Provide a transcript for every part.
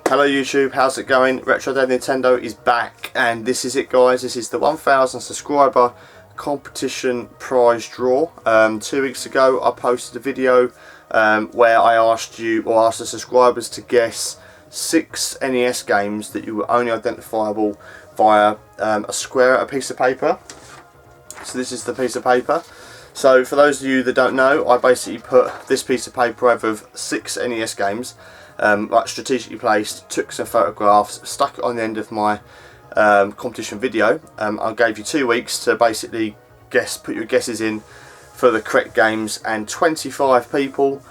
Hello YouTube, how's it going? Retro Dad Nintendo is back, and this is it guys. This is the 1000 subscriber competition prize draw. 2 weeks ago I posted a video where I asked the subscribers to guess 6 NES games that you were only identifiable via a square, a piece of paper. So this is the piece of paper. So for those of you that don't know, I basically put this piece of paper over 6 NES games, like strategically placed, took some photographs, stuck it on the end of my competition video. I gave you 2 weeks to basically put your guesses in for the correct games, and 25 people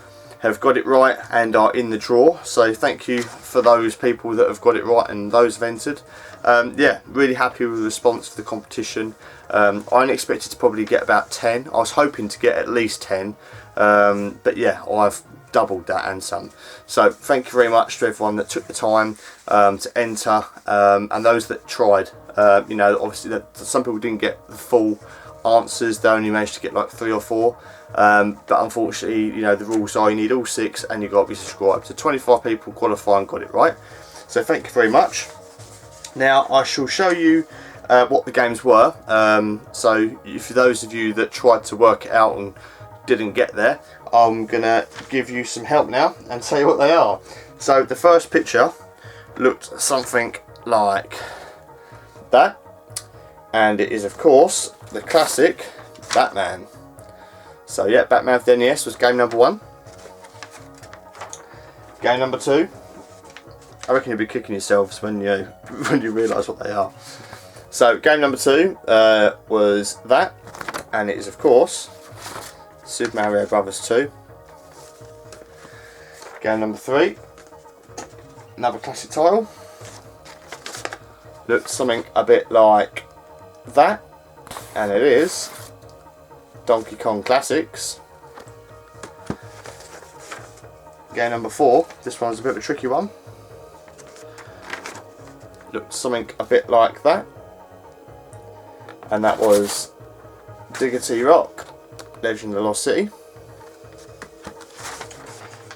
have got it right and are in the draw. So thank you for those people that have got it right and those have entered. Yeah, really happy with the response for the competition. I only expected to probably get about 10. I was hoping to get at least 10, but yeah, I've doubled that and some. So thank you very much to everyone that took the time to enter, and those that tried. You know, obviously some people didn't get the full answers, they only managed to get like 3 or 4, but unfortunately, you know, the rules are you need all 6 and you've got to be subscribed. So 25 people qualify and got it right, so thank you very much. Now I shall show you what the games were. So for those of you that tried to work it out and didn't get there, I'm gonna give you some help now and tell you what they are. So the first picture looked something like that, and it is of course the classic Batman. So yeah, Batman for the NES was game number 1. Game number 2, I reckon you'll be kicking yourselves when you realise what they are. So game number 2 was that, and it is of course Super Mario Brothers 2. Game number 3, another classic title, looks something a bit like that, and it is Donkey Kong Classics. Game number 4, this one's a bit of a tricky one, looks something a bit like that, and that was Diggity Rock Legend of the Lost City.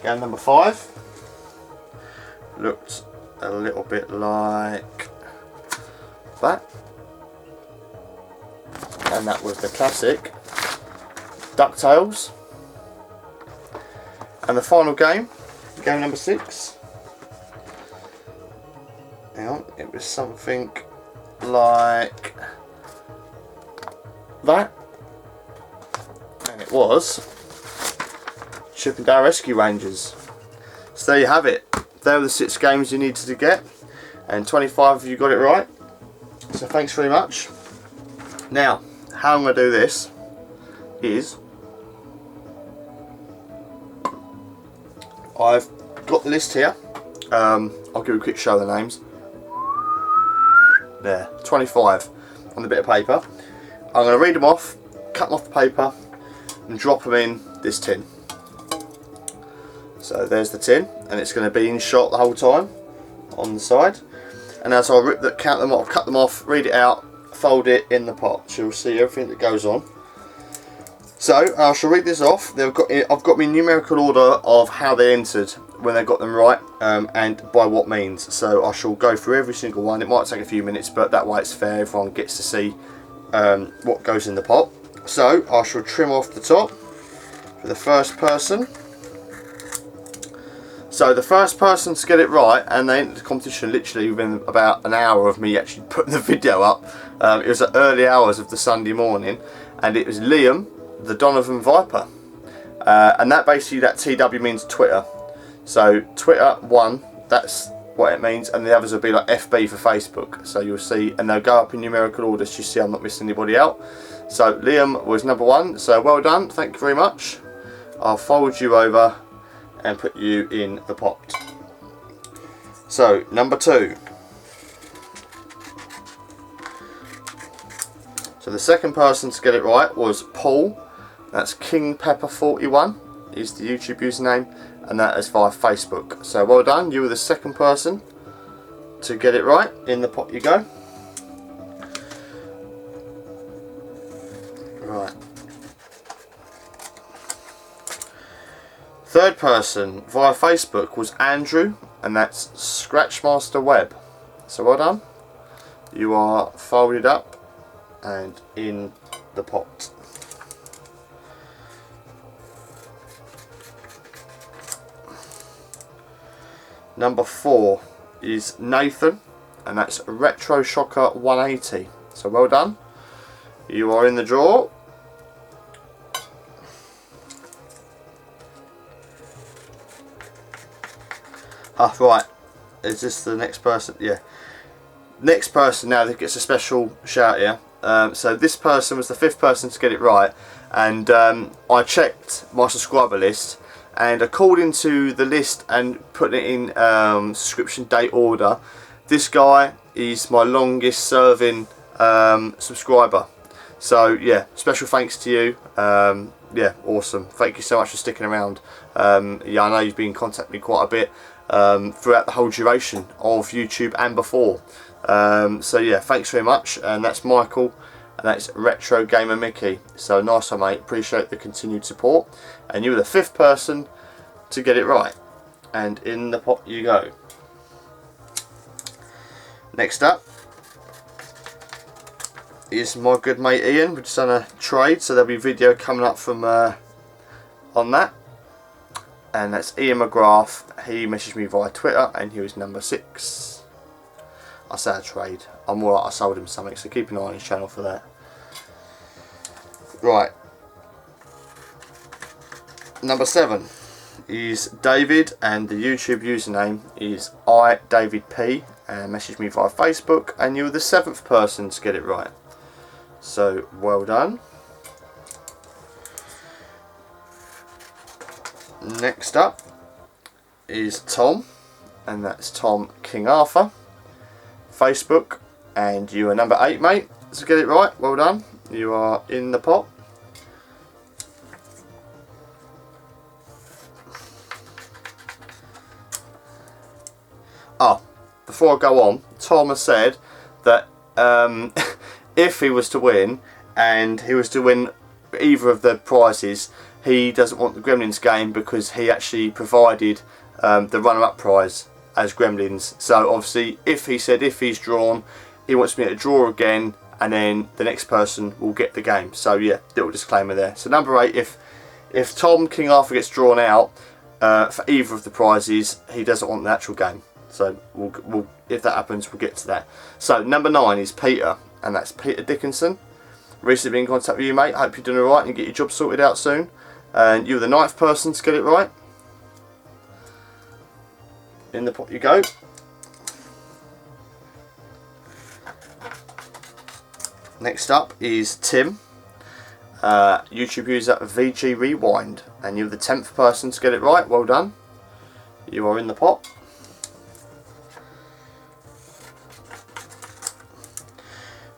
Game number 5 looked a little bit like that, and that was the classic DuckTales. And the final game, game number 6, it was something like that, and it was Chip 'n Dale Rescue Rangers. So there you have it. There were the 6 games you needed to get, and 25 of you got it right. So thanks very much. Now, how I'm going to do this is I've got the list here. I'll give you a quick show of the names. There, 25 on the bit of paper. I'm going to read them off, cut them off the paper, and drop them in this tin. So there's the tin, and it's going to be in shot the whole time on the side. And as I count them off, cut them off, read it out, fold it in the pot, so you'll see everything that goes on. So I shall read this off. I've got my numerical order of how they entered when they got them right, and by what means. So I shall go through every single one. It might take a few minutes, but that way it's fair. Everyone gets to see what goes in the pot. So I shall trim off the top for the first person. So the first person to get it right, and they entered the competition literally within about an hour of me actually putting the video up. It was at early hours of the Sunday morning, and it was Liam the Donovan Viper, and that basically, that TW means Twitter. So Twitter 1, that's what it means, and the others will be like FB for Facebook. So you'll see, and they'll go up in numerical order, so you see I'm not missing anybody out. So Liam was number 1, so well done, thank you very much. I'll fold you over and put you in the pot. So number 2. So the second person to get it right was Paul. That's King Pepper 41 is the YouTube username, and that is via Facebook. So well done, you were the second person to get it right. In the pot you go. Right. Third person via Facebook was Andrew and that's Scratchmaster Web. So well done. You are folded up and in the pot. Number 4 is Nathan, and that's Retro Shocker 180. So well done. You are in the draw. Ah, right. Is this the next person? Yeah. Next person now that gets a special shout here. So this person was the 5th person to get it right, and I checked my subscriber list, and according to the list and putting it in subscription date order, this guy is my longest serving subscriber. So yeah, special thanks to you. Yeah, awesome. Thank you so much for sticking around. Yeah, I know you've been contacting me quite a bit throughout the whole duration of YouTube and before. So yeah, thanks very much. And that's Michael, and that's Retro Gamer Mickey. So nice one, mate. Appreciate the continued support. And you were the 5th person to get it right. And in the pot you go. Next up is my good mate Ian. We've just done a trade, so there'll be a video coming up from on that. And that's Ian McGrath. He messaged me via Twitter, and he was number 6. I say a trade. I'm more like I sold him something, so keep an eye on his channel for that. Right. Number 7 is David, and the YouTube username is iDavidP, and messaged me via Facebook, and you were the 7th person to get it right. So well done. Next up is Tom, and that's Tom King Arthur, Facebook, and you are number 8, mate, to get it right. Well done. You are in the pot. Oh, before I go on, Tom has said that if he was to win, and he was to win either of the prizes, he doesn't want the Gremlins game because he actually provided the runner-up prize as Gremlins. So obviously, if he's drawn, he wants me to draw again, and then the next person will get the game. So yeah, little disclaimer there. So number 8, if Tom King Arthur gets drawn out for either of the prizes, he doesn't want the actual game. So we'll if that happens, we'll get to that. So number 9 is Peter, and that's Peter Dickinson. Recently been in contact with you, mate. Hope you're doing alright and get your job sorted out soon. And you were the 9th person to get it right. In the pot you go. Next up is Tim, YouTube user VG Rewind, and you're the 10th person to get it right. Well done. You are in the pot.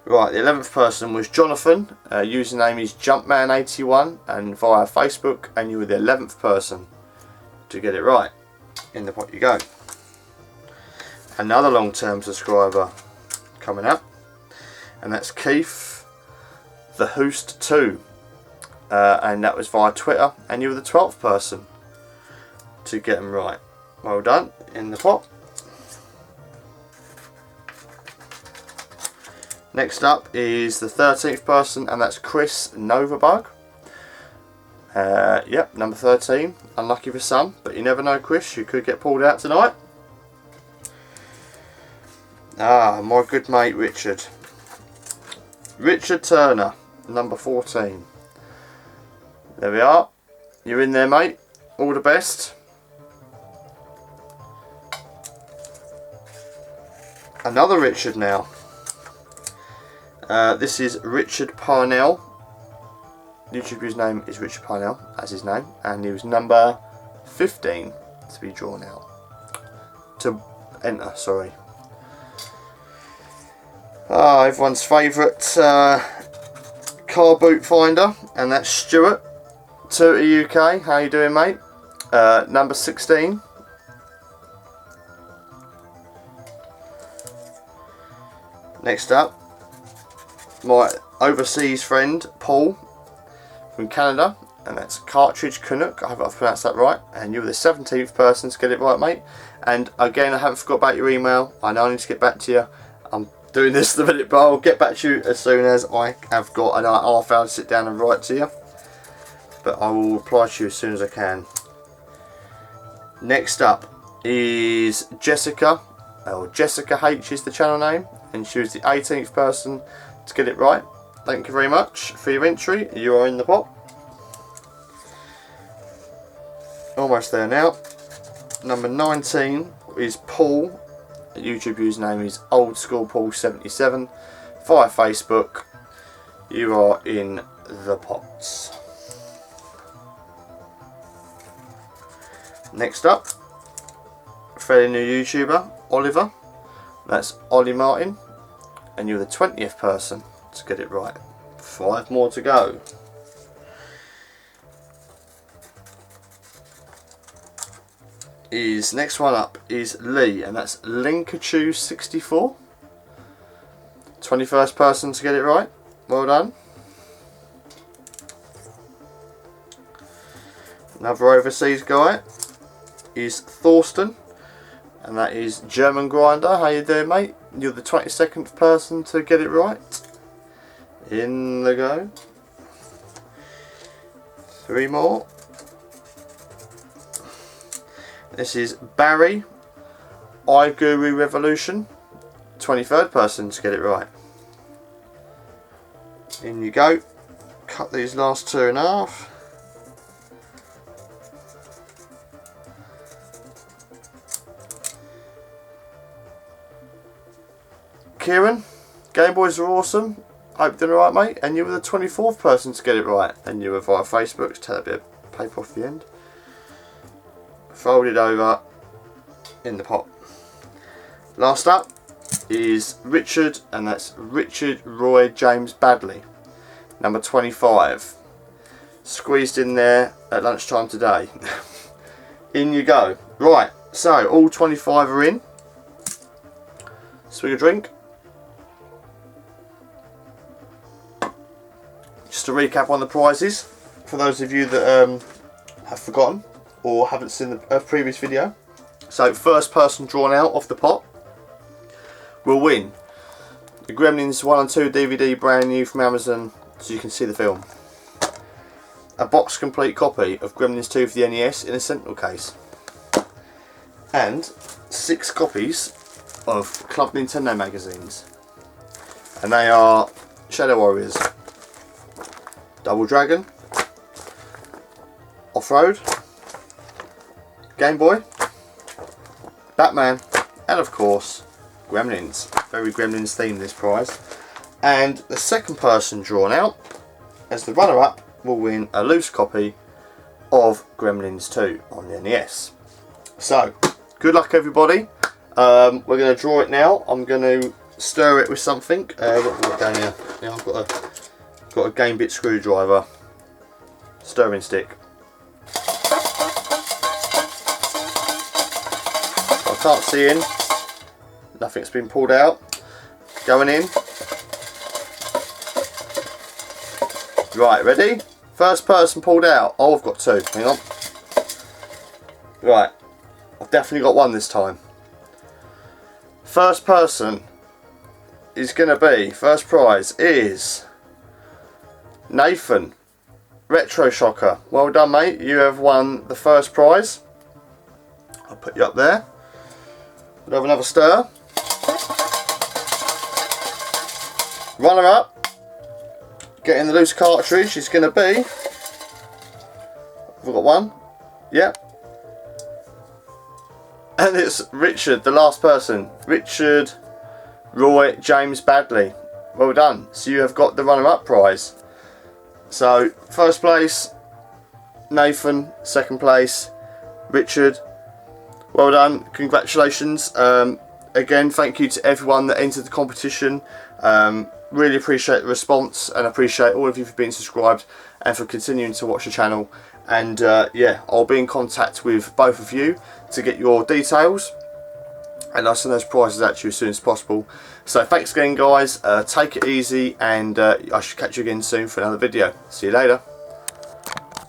Right, the 11th person was Jonathan. Username is Jumpman81, and via Facebook, and you were the 11th person to get it right. In the pot you go. Another long-term subscriber coming up, and that's Keith the Host 2, and that was via Twitter, and you were the 12th person to get them right. Well done. In the pot. Next up is the 13th person, and that's Chris Novabug. Yep, number 13. Unlucky for some, but you never know, Chris. You could get pulled out tonight. Ah, my good mate Richard. Richard Turner, number 14. There we are. You're in there, mate. All the best. Another Richard now. This is Richard Parnell. YouTube username is Richard Parnell, as his name, and he was number 15 to be drawn out. To enter, sorry. Everyone's favourite car boot finder, and that's Stuart, Tutor UK. How you doing, mate? Number 16. Next up, my overseas friend Paul from Canada, and that's Cartridge Canuck. I hope I've pronounced that right. And you're the 17th person to get it right, mate. And again, I haven't forgot about your email. I know I need to get back to you. I'm doing this the minute, but I'll get back to you as soon as I have got an half hour to sit down and write to you. But I will reply to you as soon as I can. Next up is Jessica, or Jessica H is the channel name, and she was the 18th person to get it right. Thank you very much for your entry. You are in the pot. Almost there now. Number 19 is Paul. The YouTube username is oldschoolpaul77 via Facebook. You are in the pots. Next up, a fairly new YouTuber, Oliver. That's Ollie Martin, and you're the 20th person to get it right. 5 more to go. Next one up is Lee, and that's Linkachu64. 21st person to get it right. Well done. Another overseas guy is Thorsten, and that is German Grinder. How you doing, mate? You're the 22nd person to get it right. In the go. 3 more. This is Barry, iGuru Revolution. 23rd person to get it right. In you go. Cut these last 2 in half. Kieran, Game Boys are awesome. Hope you're doing alright, mate. And you were the 24th person to get it right. And you were via Facebook. Just take a bit of paper off the end. Fold it over in the pot. Last up is Richard, and that's Richard Roy James Badley. Number 25. Squeezed in there at lunchtime today. In you go. Right, so all 25 are in. Swig a drink. Just to recap on the prizes, for those of you that have forgotten or haven't seen the previous video. So first person drawn out of the pot will win the Gremlins 1 and 2 DVD, brand new from Amazon, so you can see the film. A box complete copy of Gremlins 2 for the NES in a Sentinel case. And 6 copies of Club Nintendo magazines. And they are Shadow Warriors, Double Dragon, Off-Road, Game Boy, Batman, and of course Gremlins. Very Gremlins themed, this prize. And the second person drawn out as the runner-up will win a loose copy of Gremlins 2 on the NES. So good luck, everybody. We're going to draw it now. I'm going to stir it with something. What have we got down here? Yeah, I've got a game bit screwdriver, stirring stick. I can't see in. Nothing's been pulled out. Going in. Right, ready? First person pulled out. Oh, I've got 2. Hang on. Right, I've definitely got 1 this time. First person is going to be, first prize is Nathan, Retro Shocker. Well done, mate. You have won the first prize. I'll put you up there. We'll have another stir. Runner up, getting the loose cartridge, is going to be, have we got 1? Yep. And it's Richard, the last person. Richard Roy James Badley. Well done. So you have got the runner-up prize. So first place, Nathan. Second place, Richard. Well done. Congratulations. Again, thank you to everyone that entered the competition. Really appreciate the response, and appreciate all of you for being subscribed and for continuing to watch the channel. And yeah, I'll be in contact with both of you to get your details, and I'll send those prizes out to you as soon as possible. So thanks again, guys. Take it easy, and I should catch you again soon for another video. See you later.